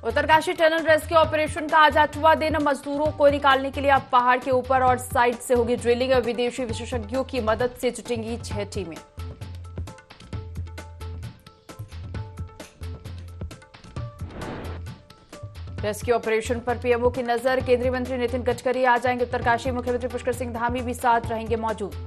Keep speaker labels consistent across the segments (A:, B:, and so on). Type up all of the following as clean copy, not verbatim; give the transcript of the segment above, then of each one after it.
A: Uttarkashi tunnel rescue operation का आज 8वां दिन। मजदूरों को निकालने के लिए अब पहाड़ के ऊपर और साइड से होगी ड्रिलिंग। विदेशी विशेषज्ञों की मदद से जुटेंगी 6 टीमें। रेस्क्यू ऑपरेशन पर पीएमओ की नजर। केंद्रीय मंत्री नितिन गडकरी आ जाएंगे उत्तरकाशी। मुख्यमंत्री पुष्कर सिंह धामी भी साथ रहेंगे मौजूद।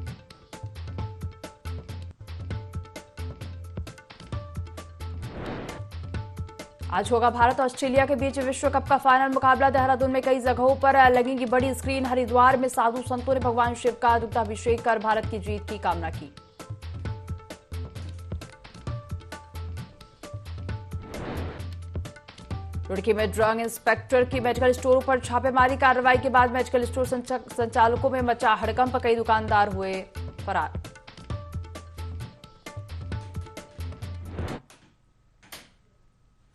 A: आज होगा भारत ऑस्ट्रेलिया के बीच विश्व कप का फाइनल मुकाबला। देहरादून में कई जगहों पर लगेंगी बड़ी स्क्रीन। हरिद्वार में साधु संतों ने भगवान शिव का दुग्धाभिषेक कर भारत की जीत की कामना की। रुड़की में ड्रग इंस्पेक्टर की मेडिकल स्टोरों पर छापेमारी। कार्रवाई के बाद मेडिकल स्टोर संचालकों में मचा हड़कंप। कई दुकानदार हुए फरार।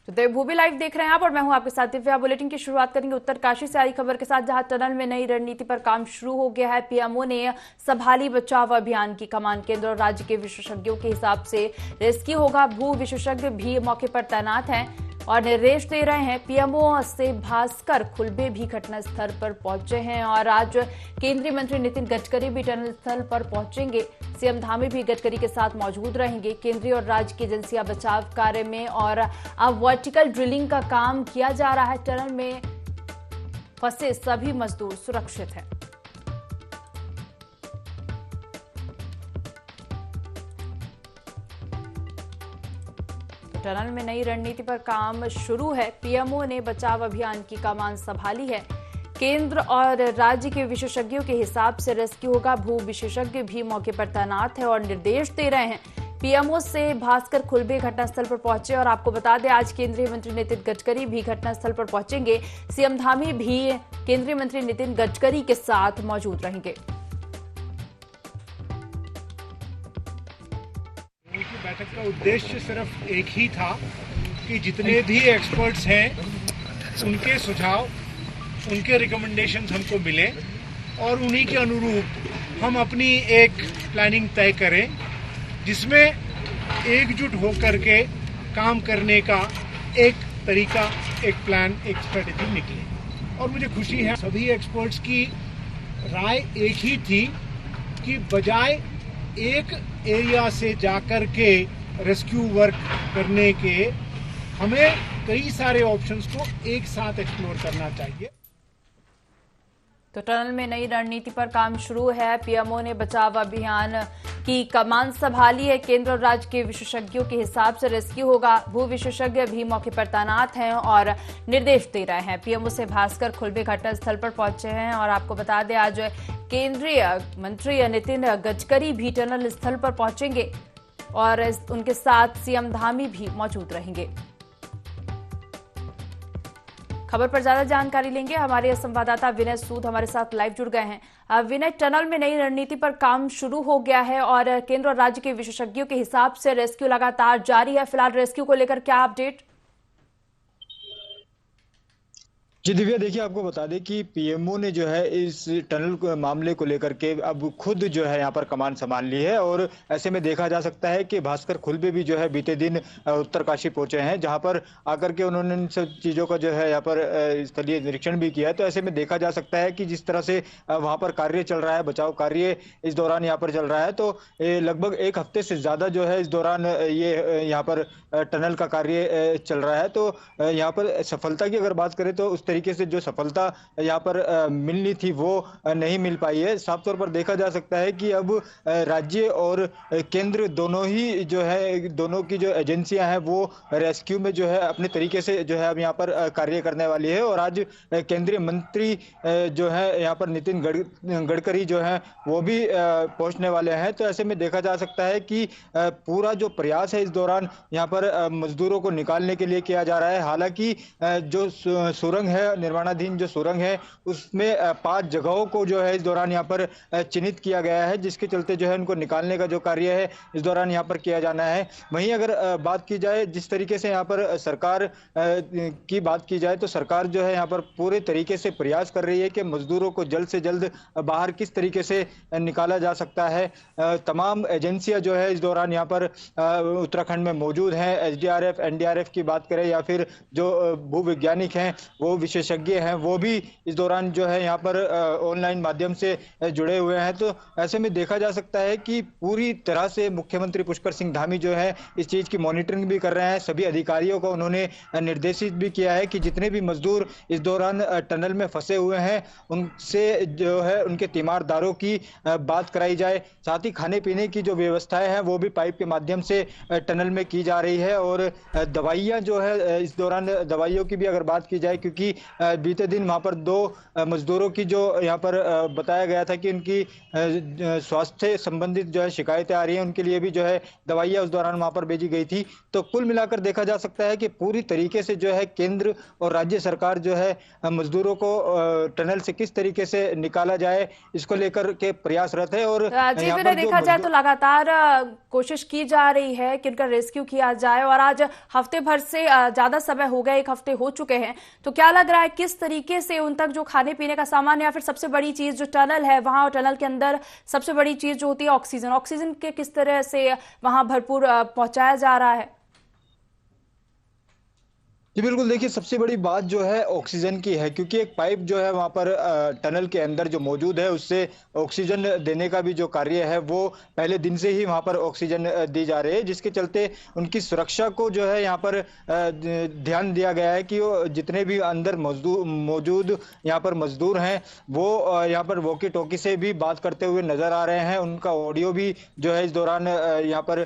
A: तो देवभूमि लाइव देख रहे हैं आप और मैं हूं आपके साथ दिव्या। बुलेटिन की शुरुआत करेंगे उत्तरकाशी से आई खबर के साथ, जहां टनल में नई रणनीति पर काम शुरू हो गया है। पीएमओ ने संभाली बचाव अभियान की कमान। केंद्र और राज्य के विशेषज्ञों के हिसाब से रेस्क्यू होगा। भू विशेषज्ञ भी मौके पर तैनात हैं और निर्देश दे रहे हैं। पीएमओ से भास्कर खुलबे भी घटनास्थल पर पहुंचे हैं और आज केंद्रीय मंत्री नितिन गडकरी भी टनल स्थल पर पहुंचेंगे। सीएम धामी भी गडकरी के साथ मौजूद रहेंगे। केंद्रीय और राज्य की एजेंसियां बचाव कार्य में और अब वर्टिकल ड्रिलिंग का काम किया जा रहा है। टनल में फंसे सभी मजदूर सुरक्षित हैं। टनल में नई रणनीति पर काम शुरू है। पीएमओ ने बचाव अभियान की कमान संभाली है। केंद्र और राज्य के विशेषज्ञों के हिसाब से रेस्क्यू होगा। भू विशेषज्ञ भी मौके पर तैनात है और निर्देश दे रहे हैं। पीएमओ से भास्कर खुलबे घटनास्थल पर पहुंचे और आपको बता दें आज केंद्रीय मंत्री नितिन गडकरी भी घटनास्थल पर पहुंचेंगे। सीएम धामी भी केंद्रीय मंत्री नितिन गडकरी के साथ मौजूद रहेंगे।
B: बैठक का उद्देश्य सिर्फ एक ही था कि जितने भी एक्सपर्ट्स हैं उनके सुझाव, उनके रिकमेंडेशंस हमको मिले और उन्हीं के अनुरूप हम अपनी एक प्लानिंग तय करें जिसमें एकजुट होकर के काम करने का एक तरीका, एक प्लान, एक स्ट्रेटेजी निकले। और मुझे खुशी है सभी एक्सपर्ट्स की राय एक ही थी कि बजाय एक एरिया से जाकर के रेस्क्यू वर्क करने के हमें कई सारे ऑप्शंस को एक साथ एक्सप्लोर करना चाहिए।
A: तो टनल में नई रणनीति पर काम शुरू है। पीएमओ ने बचाव अभियान की कमान संभाली है। केंद्र और राज्य के विशेषज्ञों के हिसाब से रेस्क्यू होगा। भू विशेषज्ञ भी मौके पर तैनात हैं और निर्देश दे रहे हैं। पीएमओ से भास्कर खुलबे घटनास्थल पर पहुंचे हैं और आपको बता दें आज केंद्रीय मंत्री नितिन गडकरी भी टनल स्थल पर पहुंचेंगे और उनके साथ सीएम धामी भी मौजूद रहेंगे। खबर पर ज्यादा जानकारी लेंगे। हमारे संवाददाता विनय सूद हमारे साथ लाइव जुड़ गए हैं। विनय, टनल में नई रणनीति पर काम शुरू हो गया है और केंद्र और राज्य के विशेषज्ञों के हिसाब से रेस्क्यू लगातार जारी है। फिलहाल रेस्क्यू को लेकर क्या अपडेट?
C: जी दिव्या, देखिए आपको बता दें कि पीएमओ ने जो है इस टनल मामले को लेकर के अब खुद जो है यहाँ पर कमान संभाल ली है और ऐसे में देखा जा सकता है कि भास्कर खुलबे भी जो है बीते दिन उत्तरकाशी पहुंचे हैं, जहां पर आकर के उन्होंने इन सब चीज़ों का जो है यहाँ पर स्थलीय निरीक्षण भी किया है। तो ऐसे में देखा जा सकता है कि जिस तरह से वहाँ पर कार्य चल रहा है, बचाव कार्य इस दौरान यहाँ पर चल रहा है, तो लगभग एक हफ्ते से ज़्यादा जो है इस दौरान ये यहाँ पर टनल का कार्य चल रहा है। तो यहाँ पर सफलता की अगर बात करें तो उस तरीके से जो सफलता यहाँ पर मिलनी थी वो नहीं मिल पाई है। साफ तौर पर देखा जा सकता है कि अब राज्य और केंद्र दोनों ही जो है, दोनों की जो एजेंसियां हैं वो रेस्क्यू में जो है अपने तरीके से जो है अब यहाँ पर कार्य करने वाली है। और आज केंद्रीय मंत्री जो है यहाँ पर नितिन गडकरी जो है वो भी पहुंचने वाले हैं। तो ऐसे में देखा जा सकता है कि पूरा जो प्रयास है इस दौरान यहाँ पर मजदूरों को निकालने के लिए किया जा रहा है। हालांकि जो सुरंग है है निर्माणाधीन जो सुरंग है उसमें 5 जगहों को जो है इस दौरान यहाँ पर चिन्हित किया गया है, जिसके चलते जो है उनको निकालने का जो कार्य है इस दौरान यहाँ पर किया जाना है। वहीं अगर बात की जाए जिस तरीके से यहाँ पर सरकार की बात की जाए तो सरकार जो है यहाँ पर पूरे तरीके से प्रयास कर रही है कि मजदूरों को जल्द से जल्द बाहर किस तरीके से निकाला जा सकता है। तमाम एजेंसियां जो है इस दौरान यहाँ पर उत्तराखंड में मौजूद हैं। एसडीआरएफ, एनडीआरएफ की बात करें या फिर जो भूवैज्ञानिक हैं, वो विशेषज्ञ हैं, वो भी इस दौरान जो है यहाँ पर ऑनलाइन माध्यम से जुड़े हुए हैं। तो ऐसे में देखा जा सकता है कि पूरी तरह से मुख्यमंत्री पुष्कर सिंह धामी जो है इस चीज की मॉनिटरिंग भी कर रहे हैं। सभी अधिकारियों को उन्होंने निर्देशित भी किया है कि जितने भी मजदूर इस दौरान टनल में फंसे हुए हैं उनसे जो है उनके तीमारदारों की बात कराई जाए। साथ ही खाने पीने की जो व्यवस्थाएं हैं वो भी पाइप के माध्यम से टनल में की जा रही है। और दवाइयां जो है इस दौरान दवाइयों की भी अगर बात की जाए, क्योंकि बीते दिन वहां पर 2 मजदूरों की जो यहाँ पर बताया गया था कि उनकी स्वास्थ्य संबंधित जो है शिकायतें आ रही हैं, उनके लिए भी जो है दवाइयां उस दौरान वहां पर भेजी गई थी। तो कुल मिलाकर देखा जा सकता है कि पूरी तरीके से जो है केंद्र और राज्य सरकार जो है मजदूरों को टनल से किस तरीके से निकाला जाए इसको लेकर के प्रयासरत है। और
A: जी मैंने देखा जाए तो लगातार कोशिश की जा रही है कि उनका रेस्क्यू किया जाए और आज हफ्ते भर से ज्यादा समय हो गया, 1 हफ्ते हो चुके हैं। तो क्या लग रहा है किस तरीके से उन तक जो खाने पीने का सामान या फिर सबसे बड़ी चीज जो टनल है वहां, टनल के अंदर सबसे बड़ी चीज जो होती है ऑक्सीजन के किस तरह से वहां भरपूर पहुंचाया जा रहा है?
C: जी बिल्कुल, देखिए सबसे बड़ी बात जो है ऑक्सीजन की है, क्योंकि एक पाइप जो है वहां पर टनल के अंदर जो मौजूद है उससे ऑक्सीजन देने का भी जो कार्य है वो पहले दिन से ही वहां पर ऑक्सीजन दी जा रही है, जिसके चलते उनकी सुरक्षा को जो है यहाँ पर ध्यान दिया गया है कि जितने भी अंदर मौजूद यहाँ पर मजदूर हैं वो यहाँ पर वॉकी टॉकी से भी बात करते हुए नजर आ रहे हैं। उनका ऑडियो भी जो है इस दौरान यहाँ पर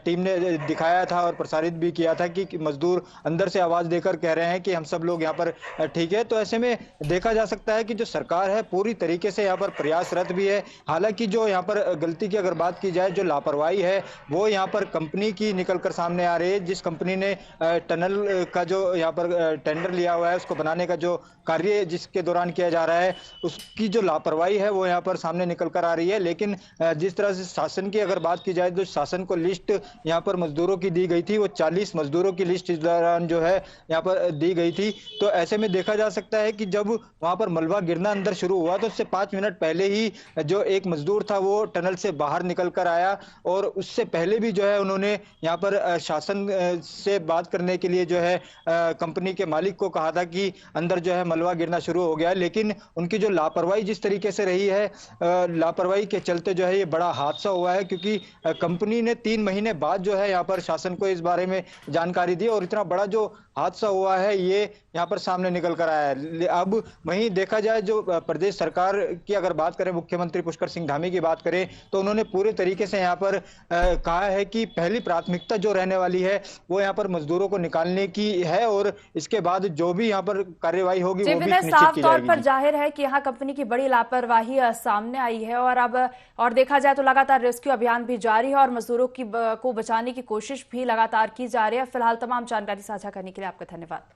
C: टीम ने दिखाया था और प्रसारित भी किया था कि मजदूर अंदर से आवाज देकर कह रहे हैं कि हम सब लोग यहाँ पर ठीक है। तो ऐसे में देखा जा सकता है कि जो सरकार है पूरी तरीके से यहाँ पर प्रयासरत भी है। हालांकि जो यहाँ पर गलती की अगर बात की जाए, जो लापरवाही है वो यहाँ पर कंपनी की निकलकर सामने आ रही है। जिस कंपनी ने टनल का जो यहाँ पर टेंडर लिया हुआ है उसको बनाने का जो कार्य जिसके दौरान किया जा रहा है उसकी जो लापरवाही है वो यहाँ पर सामने निकल कर आ रही है। लेकिन जिस तरह से शासन की अगर बात की जाए तो शासन को लिस्ट यहाँ पर मजदूरों की दी गई थी, वो 40 मजदूरों की लिस्ट इस दौरान जो है यहाँ पर दी गई थी। तो ऐसे में देखा जा सकता है कि जब वहां पर मलबा गिरना अंदर शुरू हुआ तो उससे 5 मिनट पहले ही जो एक मजदूर था वो टनल से बाहर निकल कर आया और उससे पहले भी जो है उन्होंने यहाँ पर शासन से बात करने के लिए जो है कंपनी के मालिक को कहा था कि अंदर जो है मलबा गिरना शुरू हो गया। लेकिन उनकी जो लापरवाही जिस तरीके से रही है, लापरवाही के चलते जो है ये बड़ा हादसा हुआ है, क्योंकि कंपनी ने 3 महीने बाद जो है यहाँ पर शासन को इस बारे में जानकारी दी और इतना बड़ा जो हादसा हुआ है ये यहाँ पर सामने निकल कर आया है। अब वहीं देखा जाए जो प्रदेश सरकार की अगर बात करें, मुख्यमंत्री पुष्कर सिंह धामी की बात करें तो उन्होंने पूरे तरीके से यहाँ पर कहा है कि पहली प्राथमिकता जो रहने वाली है वो यहाँ पर मजदूरों को निकालने की है और इसके बाद जो भी यहाँ पर कार्यवाही होगी वो भी निश्चित की जाएगी।
A: साफ तौर पर जाहिर है कि यहाँ कंपनी की बड़ी लापरवाही सामने आई है और अब और देखा जाए तो लगातार रेस्क्यू अभियान भी जारी है और मजदूरों को बचाने की कोशिश भी लगातार की जा रही है। फिलहाल तमाम जानकारी साझा करने के लिए आपका धन्यवाद।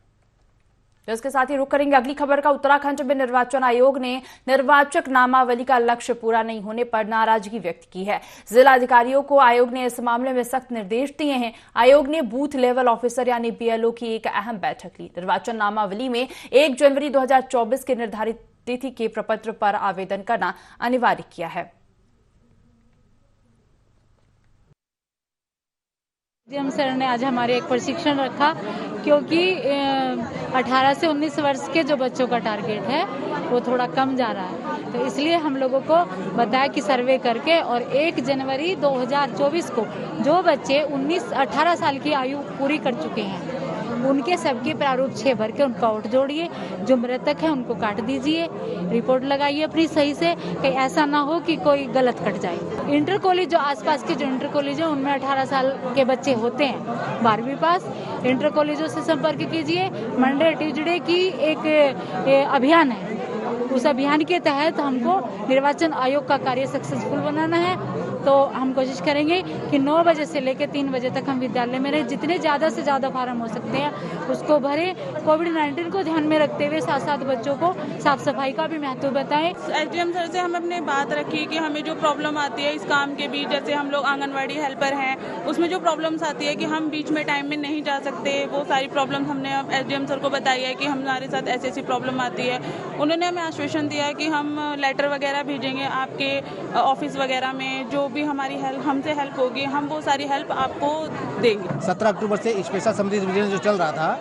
A: इसके साथ ही रुक करेंगे अगली खबर का। उत्तराखंड में निर्वाचन आयोग ने निर्वाचक नामावली का लक्ष्य पूरा नहीं होने पर नाराजगी व्यक्त की है। जिला अधिकारियों को आयोग ने इस मामले में सख्त निर्देश दिए हैं। आयोग ने बूथ लेवल ऑफिसर यानी बीएलओ की एक अहम बैठक ली। निर्वाचन नामावली में 1 जनवरी 2024 के निर्धारित तिथि के प्रपत्र पर आवेदन करना अनिवार्य किया है।
D: डीएम सर ने आज हमारे एक प्रशिक्षण रखा, क्योंकि 18 से 19 वर्ष के जो बच्चों का टारगेट है वो थोड़ा कम जा रहा है। तो इसलिए हम लोगों को बताया कि सर्वे करके और 1 जनवरी 2024 को जो बच्चे 18 साल की आयु पूरी कर चुके हैं उनके सबके प्रारूप 6 भर के उनका वोट जोड़िए, जो मृतक है उनको काट दीजिए, रिपोर्ट लगाइए अपनी सही से, कहीं ऐसा ना हो कि कोई गलत कट जाए। इंटर कॉलेज जो आसपास के जो इंटर कॉलेज है उनमें 18 साल के बच्चे होते हैं 12वीं पास। इंटर कॉलेजों से संपर्क कीजिए। मंडे ट्यूजडे की एक अभियान है, उस अभियान के तहत हमको निर्वाचन आयोग का कार्य सक्सेसफुल बनाना है। तो हम कोशिश करेंगे कि 9 बजे से लेकर 3 बजे तक हम विद्यालय में रहे। जितने ज़्यादा से ज़्यादा फार्म हो सकते हैं उसको भरें। कोविड-19 को ध्यान में रखते हुए साथ साथ बच्चों को साफ सफाई का भी महत्व बताएं।
E: एसडीएम सर से हम अपने बात रखी कि हमें जो प्रॉब्लम आती है इस काम के बीच, जैसे हम लोग आंगनवाड़ी हेल्पर हैं, उसमें जो प्रॉब्लम्स आती है कि हम बीच में टाइम में नहीं जा सकते, वो सारी प्रॉब्लम्स हमने एसडीएम सर को बताई है कि हमारे साथ ऐसी प्रॉब्लम आती है। उन्होंने हमें आश्वासन दिया है कि हम लेटर वगैरह भेजेंगे आपके ऑफिस वगैरह में, जो भी हमारी हमसे हेल्प होगी हम वो सारी हेल्प आपको देंगे।
F: 17 अक्टूबर से स्पेशल समृद्धि विजिलेंस जो चल रहा था,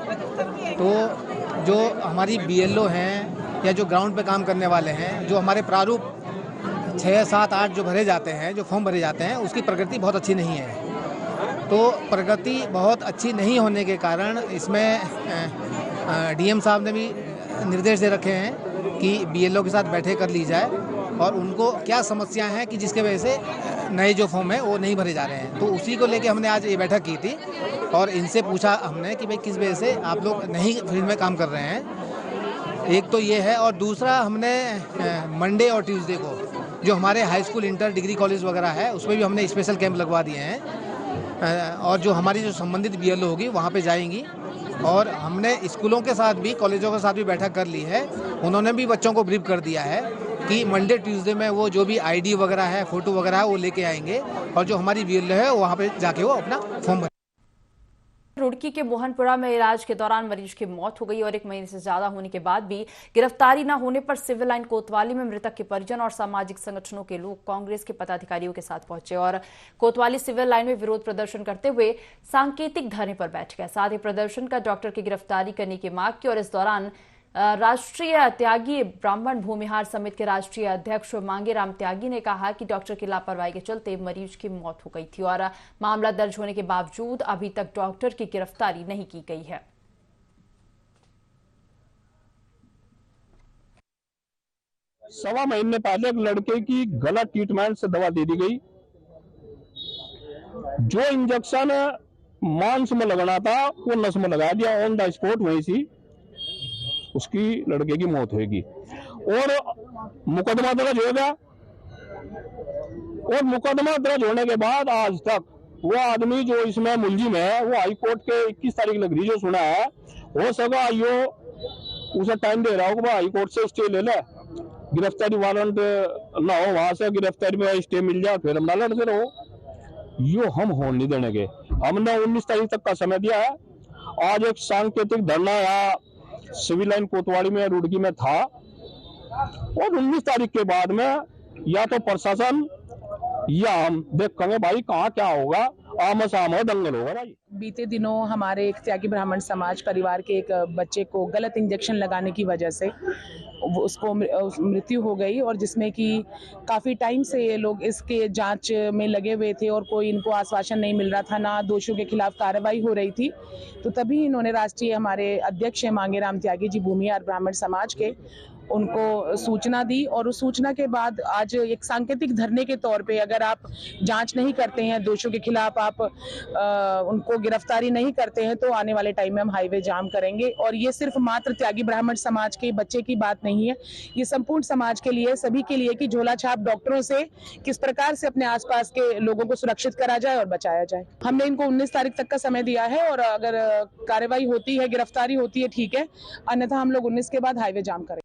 F: तो जो हमारी बीएलओ हैं या जो ग्राउंड पे काम करने वाले हैं, जो हमारे प्रारूप 6, 7, 8 जो भरे जाते हैं, जो फॉर्म भरे जाते हैं, उसकी प्रगति बहुत अच्छी नहीं है। तो प्रगति बहुत अच्छी नहीं होने के कारण इसमें डीएम साहब ने भी निर्देश दे रखे हैं कि बीएलओ के साथ बैठक कर ली जाए और उनको क्या समस्या है कि जिसके वजह से नए जो फॉर्म है वो नहीं भरे जा रहे हैं। तो उसी को लेके हमने आज ये बैठक की थी और इनसे पूछा हमने कि भाई किस वजह से आप लोग नहीं फील्ड में काम कर रहे हैं। एक तो ये है, और दूसरा हमने मंडे और ट्यूसडे को जो हमारे high school, inter, degree college वगैरह है उसमें भी हमने स्पेशल कैंप लगवा दिए हैं और जो हमारी जो संबंधित बीएलओ होगी वहाँ पे जाएंगी। और हमने स्कूलों के साथ भी, कॉलेजों के साथ भी बैठक कर ली है। उन्होंने भी बच्चों को ब्रीफ कर दिया है कि मंडे ट्यूसडे में वो जो भी आईडी वगैरह है, फोटो वगैरह है वो लेके आएंगे और जो हमारी बीएलओ है वहाँ पे जाके वो अपना फॉर्म भरेंगे।
A: रुड़की के मोहनपुरा में इलाज के दौरान मरीज की मौत हो गई और 1 महीने से ज्यादा होने के बाद भी गिरफ्तारी न होने पर सिविल लाइन कोतवाली में मृतक के परिजन और सामाजिक संगठनों के लोग कांग्रेस के पदाधिकारियों के साथ पहुंचे और कोतवाली सिविल लाइन में विरोध प्रदर्शन करते हुए सांकेतिक धरने पर बैठ गए। साथ ही प्रदर्शन का डॉक्टर की गिरफ्तारी करने की मांग की और इस दौरान राष्ट्रीय त्यागी ब्राह्मण भूमिहार समिति के राष्ट्रीय अध्यक्ष मांगेराम त्यागी ने कहा कि डॉक्टर की लापरवाही के चलते मरीज की मौत हो गई थी और मामला दर्ज होने के बावजूद अभी तक डॉक्टर की गिरफ्तारी नहीं की गई है।
G: सवा महीने पहले एक लड़के की गलत ट्रीटमेंट से दवा दे दी गई। जो इंजेक्शन मांस में लगाना था वो नस में लगा दिया, ऑन द स्पॉट वहीं सी उसकी लड़के की मौत होगी। और मुकदमा दर्ज हो गया और मुकदमा दर्ज होने के बाद आज तक वो आदमी जो इसमें मुलजिम है वो हाई कोर्ट के 21 तारीख लग रही जो सुना है, हो सका यो उसे टाइम दे रहा हो कि हाई कोर्ट से स्टे ले ले, गिरफ्तारी वारंट ना हो, वहां से गिरफ्तारी में स्टे मिल जाए, फिर हम ना लड़ते रहो। यो हम होने नहीं देने के। हमने 19 तारीख तक का समय दिया है। आज एक सांकेतिक धरना यहाँ सिविल लाइन कोतवाली में, रुड़की में था और 19 तारीख के बाद में या तो प्रशासन या हम देखेंगे भाई कहाँ क्या होगा, आमो सामो दंगल होगा भाई।
H: बीते दिनों हमारे एक त्यागी ब्राह्मण समाज परिवार के एक बच्चे को गलत इंजेक्शन लगाने की वजह से उसको मृत्यु हो गई और जिसमें कि काफ़ी टाइम से ये लोग इसके जांच में लगे हुए थे और कोई इनको आश्वासन नहीं मिल रहा था, ना दोषियों के खिलाफ कार्रवाई हो रही थी। तो तभी इन्होंने राष्ट्रीय हमारे अध्यक्ष मांगेराम त्यागी जी भूमिहार ब्राह्मण समाज के, उनको सूचना दी और उस सूचना के बाद आज एक सांकेतिक धरने के तौर पे अगर आप जांच नहीं करते हैं, दोषियों के खिलाफ आप उनको गिरफ्तारी नहीं करते हैं तो आने वाले टाइम में हम हाईवे जाम करेंगे। और ये सिर्फ मात्र त्यागी ब्राह्मण समाज के बच्चे की बात नहीं है, ये संपूर्ण समाज के लिए, सभी के लिए कि झोला छाप डॉक्टरों से किस प्रकार से अपने आसपास के लोगों को सुरक्षित करा जाए और बचाया जाए। हमने इनको 19 तारीख तक का समय दिया है और अगर कार्रवाई होती है, गिरफ्तारी होती है ठीक है, अन्यथा हम लोग 19 के बाद हाईवे जाम करेंगे।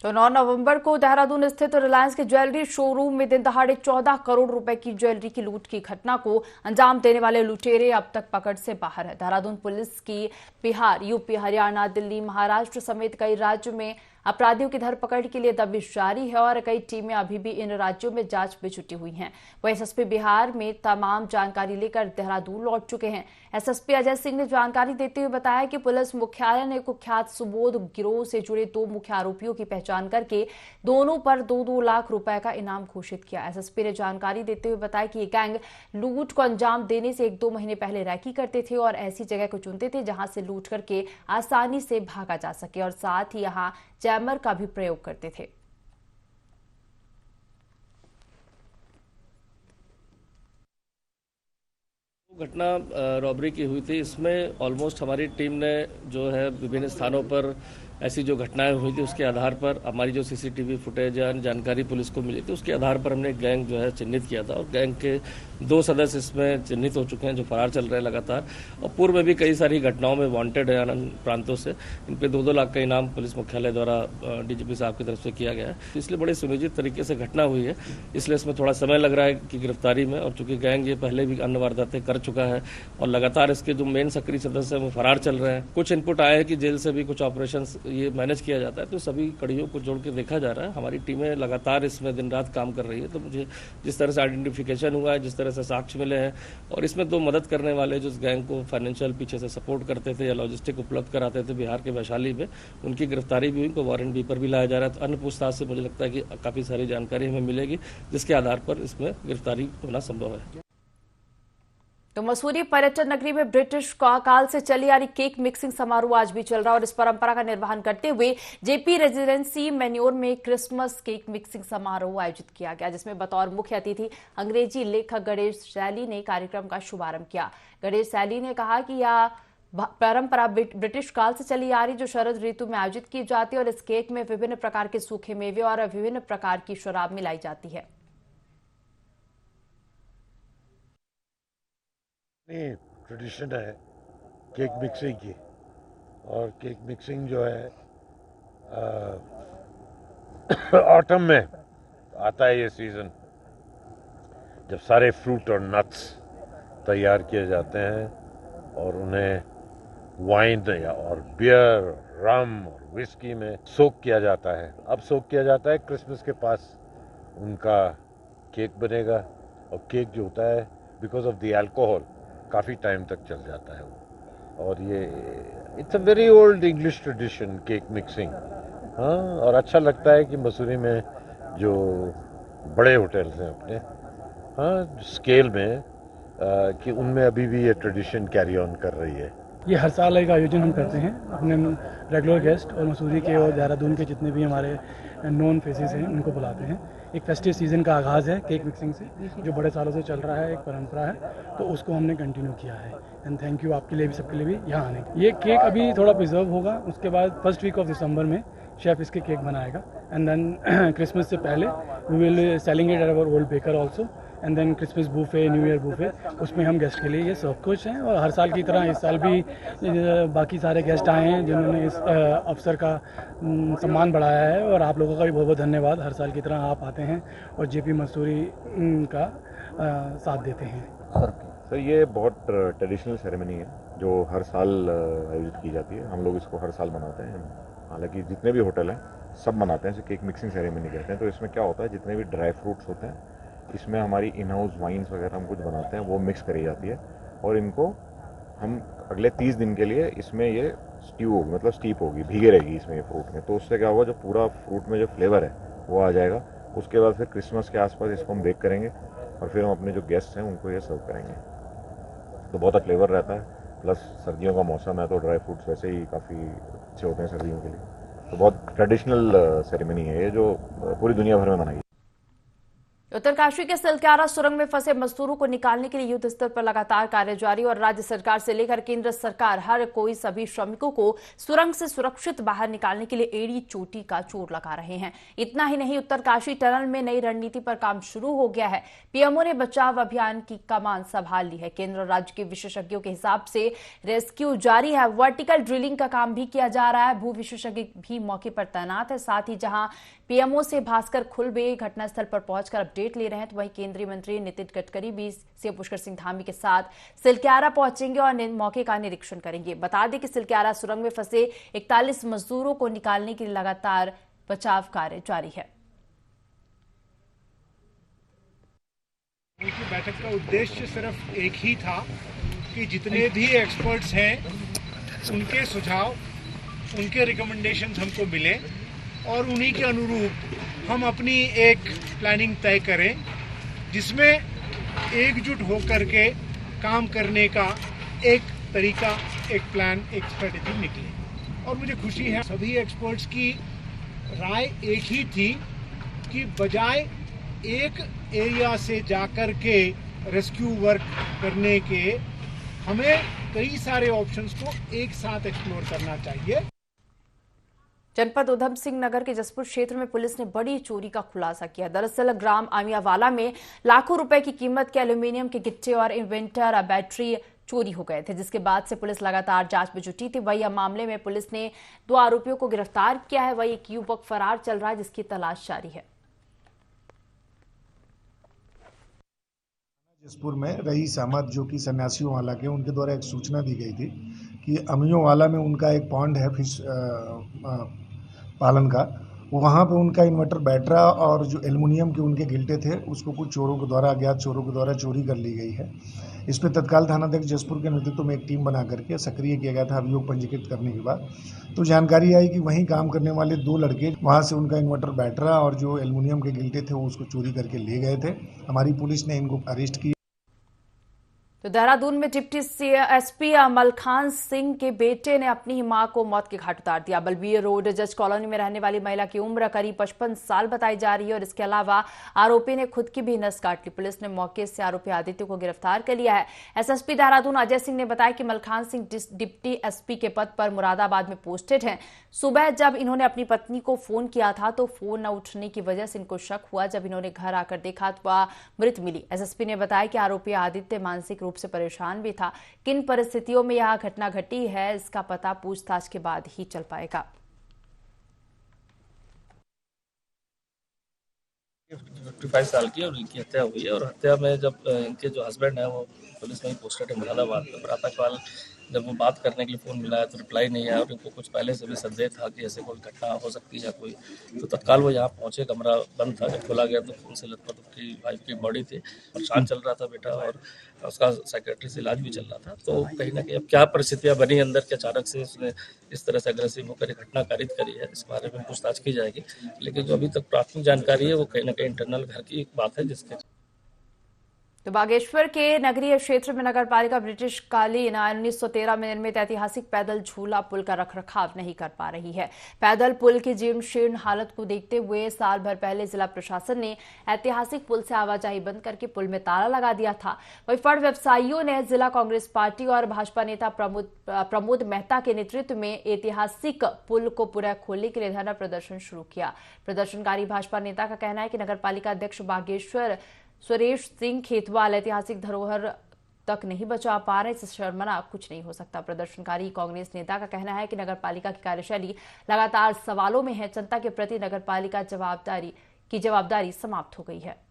A: तो 9 नवंबर को देहरादून स्थित रिलायंस के ज्वेलरी शोरूम में दिन दहाड़े 14 करोड़ रुपए की ज्वेलरी की लूट की घटना को अंजाम देने वाले लुटेरे अब तक पकड़ से बाहर है। देहरादून पुलिस की बिहार, यूपी, हरियाणा, दिल्ली, महाराष्ट्र समेत कई राज्यों में अपराधियों की धरपकड़ के लिए दबिश जारी है और कई टीमें अभी भी इन राज्यों में जांच में जुटी हुई हैं। वह एसएसपी बिहार में तमाम जानकारी लेकर देहरादून लौट चुके हैं। एसएसपी अजय सिंह ने जानकारी देते हुए बताया कि पुलिस मुख्यालय ने कुख्यात सुबोध गिरोह से जुड़े 2 मुख्य आरोपियों की पहचान करके दोनों पर 2-2 लाख रुपए का इनाम घोषित किया। एसएसपी ने जानकारी देते हुए बताया कि ये गैंग लूट को अंजाम देने से 1-2 महीने पहले रैकी करते थे और ऐसी जगह को चुनते थे जहां से लूट करके आसानी से भागा जा सके और साथ ही यहाँ जैमर का भी प्रयोग करते थे।
I: घटना रॉबरी की हुई थी। इसमें ऑलमोस्ट हमारी टीम ने जो है विभिन्न स्थानों पर ऐसी जो घटनाएं हुई थी उसके आधार पर हमारी जो सीसीटीवी फुटेज या जानकारी पुलिस को मिली थी उसके आधार पर हमने एक गैंग जो है चिन्हित किया था और गैंग के 2 सदस्य इसमें चिन्हित हो चुके हैं जो फरार चल रहे हैं लगातार और पूर्व में भी कई सारी घटनाओं में वांटेड है आनंद प्रांतों से। इन पे 2-2 लाख का इनाम पुलिस मुख्यालय द्वारा डीजीपी साहब की तरफ से किया गया है, इसलिए बड़े सुनियोजित तरीके से घटना हुई है, इसलिए इसमें थोड़ा समय लग रहा है कि गिरफ्तारी में। और चूंकि गैंग ये पहले भी अन्य वारदातें कर चुका है और लगातार इसके जो मेन सक्रिय सदस्य हैं वो फरार चल रहे हैं। कुछ इनपुट आए हैं कि जेल से भी कुछ ऑपरेशन ये मैनेज किया जाता है, तो सभी कड़ियों को जोड़ के देखा जा रहा है। हमारी टीमें लगातार इसमें दिन रात काम कर रही है। तो मुझे जिस तरह से आइडेंटिफिकेशन हुआ है, जिस तरह से साक्ष्य मिले हैं और इसमें 2 मदद करने वाले जो इस गैंग को फाइनेंशियल पीछे से सपोर्ट करते थे या लॉजिस्टिक उपलब्ध कराते थे बिहार के वैशाली में, उनकी गिरफ्तारी भी हुई, उनको वारंट बी पर भी लाया जा रहा है। तो अन्य पूछताछ से मुझे लगता है कि काफी सारी जानकारी हमें मिलेगी जिसके आधार पर इसमें गिरफ्तारी होना संभव है।
A: तो मसूरी पर्यटन नगरी में ब्रिटिश काल से चली आ रही केक मिक्सिंग समारोह आज भी चल रहा है और इस परंपरा का निर्वहन करते हुए जेपी रेजिडेंसी मैन्योर में क्रिसमस केक मिक्सिंग समारोह आयोजित किया गया, जिसमें बतौर मुख्य अतिथि अंग्रेजी लेखक गणेश सैली ने कार्यक्रम का शुभारंभ किया। गणेश सैली ने कहा कि यह परंपरा ब्रिटिश काल से चली आ रही जो शरद ऋतु में आयोजित की जाती है और इस केक में विभिन्न प्रकार के सूखे मेवे और विभिन्न प्रकार की शराब मिलाई जाती है।
J: ट्रेडिशन है केक मिक्सिंग की, और केक मिक्सिंग जो है ऑटम में आता है ये सीज़न, जब सारे फ्रूट और नट्स तैयार किए जाते हैं और उन्हें वाइन या और बियर, रम और विस्की में सोक किया जाता है। अब सोक किया जाता है क्रिसमस के पास उनका केक बनेगा, और केक जो होता है बिकॉज ऑफ द अल्कोहल काफ़ी टाइम तक चल जाता है वो। और ये it's a very old English tradition cake mixing. हाँ, और अच्छा लगता है कि मसूरी में जो बड़े होटल्स हैं अपने स्केल में कि उनमें अभी भी ये ट्रेडिशन कैरी ऑन कर रही है।
K: ये हर साल एक आयोजन हम करते हैं अपने रेगुलर गेस्ट और मसूरी के और देहरादून के जितने भी हमारे नॉन फेसेस हैं उनको बुलाते हैं। एक फेस्टिव सीज़न का आगाज़ है केक मिक्सिंग से, जो बड़े सालों से चल रहा है, एक परंपरा है, तो उसको हमने कंटिन्यू किया है। एंड थैंक यू आपके लिए भी, सबके लिए भी यहाँ आने। ये केक अभी थोड़ा प्रिजर्व होगा, उसके बाद फर्स्ट वीक ऑफ दिसंबर में शेफ इसके केक बनाएगा। एंड देन क्रिसमस से पहले we will selling it at our old baker also. And then Christmas buffet, new year buffet, उसमें हम गेस्ट के लिए ये सब कुछ हैं। और हर साल की तरह इस साल भी बाकी सारे गेस्ट आए हैं जिन्होंने इस अवसर का सम्मान बढ़ाया है, और आप लोगों का भी बहुत बहुत धन्यवाद। हर साल की तरह आप आते हैं और जेपी मसूरी का साथ देते हैं।
L: सर, ये बहुत ट्रेडिशनल सेरेमनी है जो हर साल आयोजित की जाती है। हम लोग इसको हर साल मनाते हैं, हालांकि जितने भी होटल हैं सब मनाते हैं। इसे केक मिक्सिंग सेरेमनी कहते हैं। तो इसमें क्या होता है, जितने भी ड्राई फ्रूट्स होते हैं इसमें हमारी इन हाउस वाइन्स वगैरह हम कुछ बनाते हैं, वो मिक्स करी जाती है और इनको हम अगले 30 दिन के लिए इसमें ये स्ट्यू होगी, मतलब स्टीप होगी, भीगे रहेगी इसमें ये फ्रूट में। तो उससे क्या होगा, जो पूरा फ्रूट में जो फ्लेवर है वो आ जाएगा। उसके बाद फिर क्रिसमस के आसपास इसको हम बेक करेंगे और फिर हम अपने जो गेस्ट हैं उनको ये सर्व करेंगे। तो बहुत अच्छा फ्लेवर रहता है। प्लस सर्दियों का मौसम है तो ड्राई फ्रूट्स वैसे ही काफ़ी अच्छे होते हैं सर्दियों के लिए। तो बहुत ट्रेडिशनल सेरेमनी है ये, जो पूरी दुनिया भर में मनाई।
A: उत्तरकाशी के सिलक्यारा सुरंग में फंसे मजदूरों को निकालने के लिए युद्ध स्तर पर लगातार कार्य जारी और राज्य सरकार से लेकर केंद्र सरकार हर कोई सभी श्रमिकों को सुरंग से सुरक्षित बाहर निकालने के लिए एड़ी चोटी का जोर लगा रहे हैं। इतना ही नहीं, उत्तरकाशी टनल में नई रणनीति पर काम शुरू हो गया है। पीएमओ ने बचाव अभियान की कमान संभाल ली है। केंद्र और राज्य के विशेषज्ञों के हिसाब से रेस्क्यू जारी है। वर्टिकल ड्रिलिंग का काम भी किया जा रहा है। भू विशेषज्ञ भी मौके पर तैनात है। साथ ही जहां पीएमओ से भास्कर खुलबे घटनास्थल पर पहुंचकर अपडेट ले रहे हैं, तो वहीं केंद्रीय मंत्री नितिन गडकरी भी सीएम पुष्कर सिंह धामी के साथ सिलक्यारा पहुंचेंगे और मौके का निरीक्षण करेंगे। बता दें कि सिलक्यारा सुरंग में फंसे 41 मजदूरों को निकालने के लिए लगातार बचाव कार्य जारी है।
B: उनकी बैठक का उद्देश्य सिर्फ एक ही था कि जितने भी एक्सपर्ट्स हैं उनके सुझाव, उनके रिकमेंडेशंस हमको मिले और उन्हीं के अनुरूप हम अपनी एक प्लानिंग तय करें जिसमें एकजुट होकर के काम करने का एक तरीका, एक प्लान, एक स्ट्रेटेजी निकले। और मुझे खुशी है सभी एक्सपर्ट्स की राय एक ही थी कि बजाय एक एरिया से जाकर के रेस्क्यू वर्क करने के हमें कई सारे ऑप्शंस को एक साथ एक्सप्लोर करना चाहिए।
A: जनपद उधम सिंह नगर के जसपुर क्षेत्र में पुलिस ने बड़ी चोरी का खुलासा किया। दरअसल ग्राम आमियावाला में लाखों रुपए की कीमत के एल्यूमिनियम के गिट्टे और इन्वेंटर बैटरी चोरी हो गए थे, जिसके बाद से पुलिस लगातार जांच में जुटी थी। वही मामले में पुलिस ने 2 आरोपियों को गिरफ्तार किया है। वही एक युवक फरार चल रहा है, जिसकी तलाश जारी है।
M: जसपुर में रईस अहमद जो कि सन्यासियों वाला के, उनके द्वारा एक सूचना दी गई थी कि अमियों वाला में उनका एक पॉन्ड है फिश पालन का, वहाँ पे उनका इन्वर्टर बैटरा और जो एल्युमिनियम के उनके गिल्टे थे उसको कुछ चोरों के द्वारा, अज्ञात चोरों के द्वारा चोरी कर ली गई है। इस पर तत्काल थानाध्यक्ष जसपुर के नेतृत्व में एक टीम बना करके सक्रिय किया गया था अभियोग पंजीकृत करने के बाद। तो जानकारी आई कि वहीं काम करने वाले 2 लड़के वहाँ से उनका इन्वर्टर बैटरा और जो एल्युमिनियम के गिल्टे थे वो उसको चोरी करके ले गए थे। हमारी पुलिस ने इनको अरेस्ट किया।
A: तो देहरादून में डिप्टी एसपी मलखान सिंह के बेटे ने अपनी ही मां को मौत के घाट उतार दिया। बलबीर रोड जज कॉलोनी में रहने वाली महिला की उम्र करीब 55 साल बताई जा रही है और इसके अलावा आरोपी ने खुद की भी नस काट ली। पुलिस ने मौके से आरोपी आदित्य को गिरफ्तार कर लिया है। एसएसपी देहरादून अजय सिंह ने बताया कि मलखान सिंह डिप्टी एसपी के पद पर मुरादाबाद में पोस्टेड हैं। सुबह जब इन्होंने अपनी पत्नी को फोन किया था तो फोन न उठने की वजह से इनको शक हुआ। जब इन्होंने घर आकर देखा तो वह मृत मिली। एसएसपी ने बताया कि आरोपी आदित्य मानसिक रूप से परेशान भी था। किन परिस्थितियों में यह घटना घटी है, इसका पता पूछताछ के बाद ही चल पाएगा।
I: 55 साल की और इनकी हत्या हुई है और हत्या में जब इनके जो हस्बैंड है वो पुलिस में ही पोस्टेड है मुरादाबाद में। प्रातःकाल जब वो बात करने के लिए फ़ोन मिला है तो रिप्लाई नहीं आया और इनको कुछ पहले से भी संदेह था कि ऐसे कोई घटना हो सकती है कोई। तो तत्काल वो यहाँ पहुँचे, कमरा बंद था। जब खोला गया तो खून से लथपथ उसकी वाइफ की बॉडी थी। परेशान चल रहा था बेटा और उसका साइकेट्री से इलाज भी चल रहा था। तो कहीं ना कहीं अब क्या परिस्थितियाँ बनी अंदर के, अचानक से उसने इस तरह से अग्रेसिव होकर एक घटना कारित करी है, इस बारे में पूछताछ की जाएगी। लेकिन जो अभी तक प्राथमिक जानकारी है वो कहीं ना कहीं इंटरनल घर की बात है जिसके।
A: तो बागेश्वर के नगरीय क्षेत्र में नगर पालिका ब्रिटिश कालीन 1913 में निर्मित ऐतिहासिक पैदल झूला पुल का रखरखाव नहीं कर पा रही है। पैदल पुल की जीर्ण शीर्ण हालत को देखते हुए साल भर पहले जिला प्रशासन ने ऐतिहासिक पुल से आवाजाही बंद करके पुल में ताला लगा दिया था। वहीं फड़ व्यवसायियों ने जिला कांग्रेस पार्टी और भाजपा नेता प्रमोद मेहता के नेतृत्व में ऐतिहासिक पुल को पुनः खोलने के लिए धरना प्रदर्शन शुरू किया। प्रदर्शनकारी भाजपा नेता का कहना है कि नगर पालिका अध्यक्ष बागेश्वर सुरेश सिंह खेतवाल ऐतिहासिक धरोहर तक नहीं बचा पा रहे, इससे शर्मनाक कुछ नहीं हो सकता। प्रदर्शनकारी कांग्रेस नेता का कहना है कि नगर पालिका की कार्यशैली लगातार सवालों में है। जनता के प्रति नगर पालिका की जवाबदारी समाप्त हो गई है।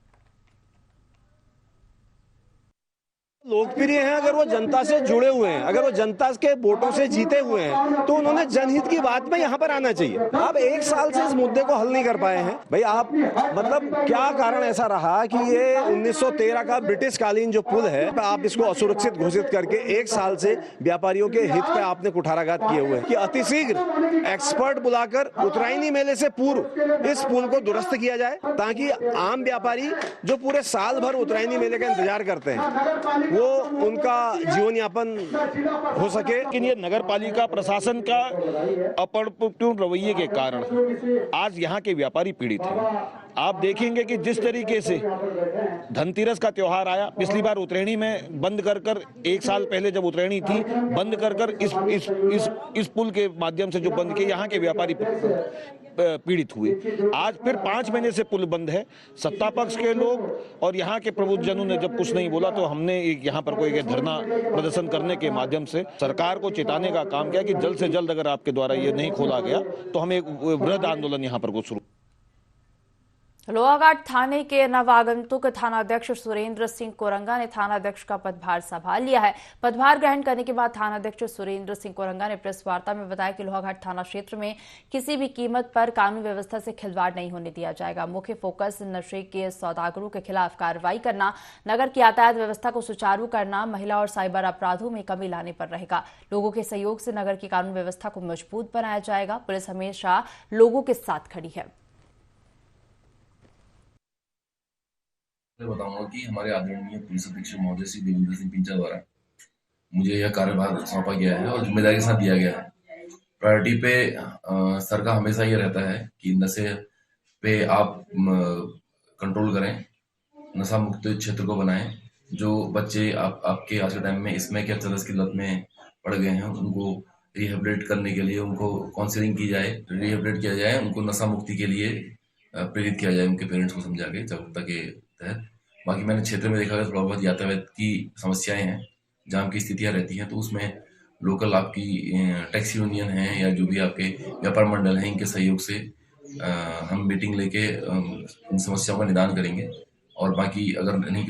N: लोकप्रिय हैं, अगर वो जनता से जुड़े हुए हैं, अगर वो जनता के वोटों से जीते हुए हैं तो उन्होंने जनहित की बात में यहाँ पर आना चाहिए। आप 1 साल से इस मुद्दे को हल नहीं कर पाए हैं। भाई आप मतलब क्या कारण ऐसा रहा कि ये 1913 का ब्रिटिश कालीन जो पुल है आप इसको असुरक्षित घोषित करके 1 साल से व्यापारियों के हित पे आपने कुठाराघात किए हुए हैं कि अतिशीघ्र एक्सपर्ट बुलाकर उत्तरायणी मेले से पूर्व इस पुल को दुरुस्त किया जाए ताकि आम व्यापारी जो पूरे साल भर उत्तरायणी मेले का इंतजार करते हैं वो उनका जीवन यापन हो सके।
O: लेकिन ये नगर पालिका प्रशासन का अपरिपूर्ण रवैये के कारण आज यहाँ के व्यापारी पीड़ित हैं। आप देखेंगे कि जिस तरीके से धनतेरस का त्योहार आया, पिछली बार उत्तरायणी में बंद कर 1 साल पहले जब उत्तरायणी थी बंद कर इस पुल के माध्यम से जो बंद किए यहाँ के व्यापारी पीड़ित हुए। आज फिर 5 महीने से पुल बंद है। सत्ता पक्ष के लोग और यहाँ के प्रबुद्धजनों ने जब कुछ नहीं बोला तो हमने यहाँ पर कोई धरना प्रदर्शन करने के माध्यम से सरकार को चेताने का काम किया कि जल्द से जल्द अगर आपके द्वारा ये नहीं खोला गया तो हम एक वृहद आंदोलन यहाँ पर शुरू।
A: लोहाघाट थाने के नवागंतुक थानाध्यक्ष सुरेंद्र सिंह कोरंगा ने थानाध्यक्ष का पदभार संभाल लिया है। पदभार ग्रहण करने के बाद थानाध्यक्ष सुरेंद्र सिंह कोरंगा ने प्रेस वार्ता में बताया कि लोहाघाट थाना क्षेत्र में किसी भी कीमत पर कानून व्यवस्था से खिलवाड़ नहीं होने दिया जाएगा। मुख्य फोकस नशे के सौदागरों के खिलाफ कार्रवाई करना, नगर की यातायात व्यवस्था को सुचारू करना, महिला और साइबर अपराधों में कमी लाने पर रहेगा। लोगों के सहयोग से नगर की कानून व्यवस्था को मजबूत बनाया जाएगा। पुलिस हमेशा लोगों के साथ खड़ी है।
P: बताऊंगा कि हमारे आदरणीय पुलिस अधीक्षक महोदय श्री देवेंद्र सिंह पिंचा द्वारा मुझे यह कार्यभार सौंपा गया है और जिम्मेदारी के साथ दिया गया है। प्रायोरिटी पे सर का हमेशा ये रहता है कि नशे पे आप कंट्रोल करें, नशा मुक्त क्षेत्र को बनाएं। जो बच्चे आपके आज के टाइम में इसमें क्या चरस की लत में पड़ गए हैं उनको रिहेबिलिट करने के लिए उनको काउंसलिंग की जाए, रिहेबिलिट किया जाए, उनको नशा मुक्ति के लिए प्रेरित किया जाए, उनके पेरेंट्स को समझा के जागरूकता के तहत। बाकी मैंने क्षेत्र में देखा है थोड़ा बहुत यातायात की समस्याएं हैं, जाम की स्थितियां रहती हैं, तो उसमें लोकल आपकी टैक्सी यूनियन है या जो भी आपके व्यापार मंडल हैं, इनके सहयोग से हम मीटिंग लेके इन समस्याओं का निदान करेंगे। और बाकी अगर नहीं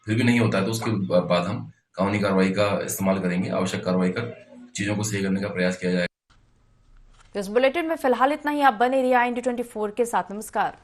P: फिर भी नहीं होता है तो उसके बाद हम कानूनी कार्रवाई का इस्तेमाल करेंगे, आवश्यक कार्रवाई कर चीजों को सही करने का प्रयास किया जाएगा।
A: इस बुलेटिन में फिलहाल इतना ही। आप बने रहिए इंडिया 24 के साथ। नमस्कार।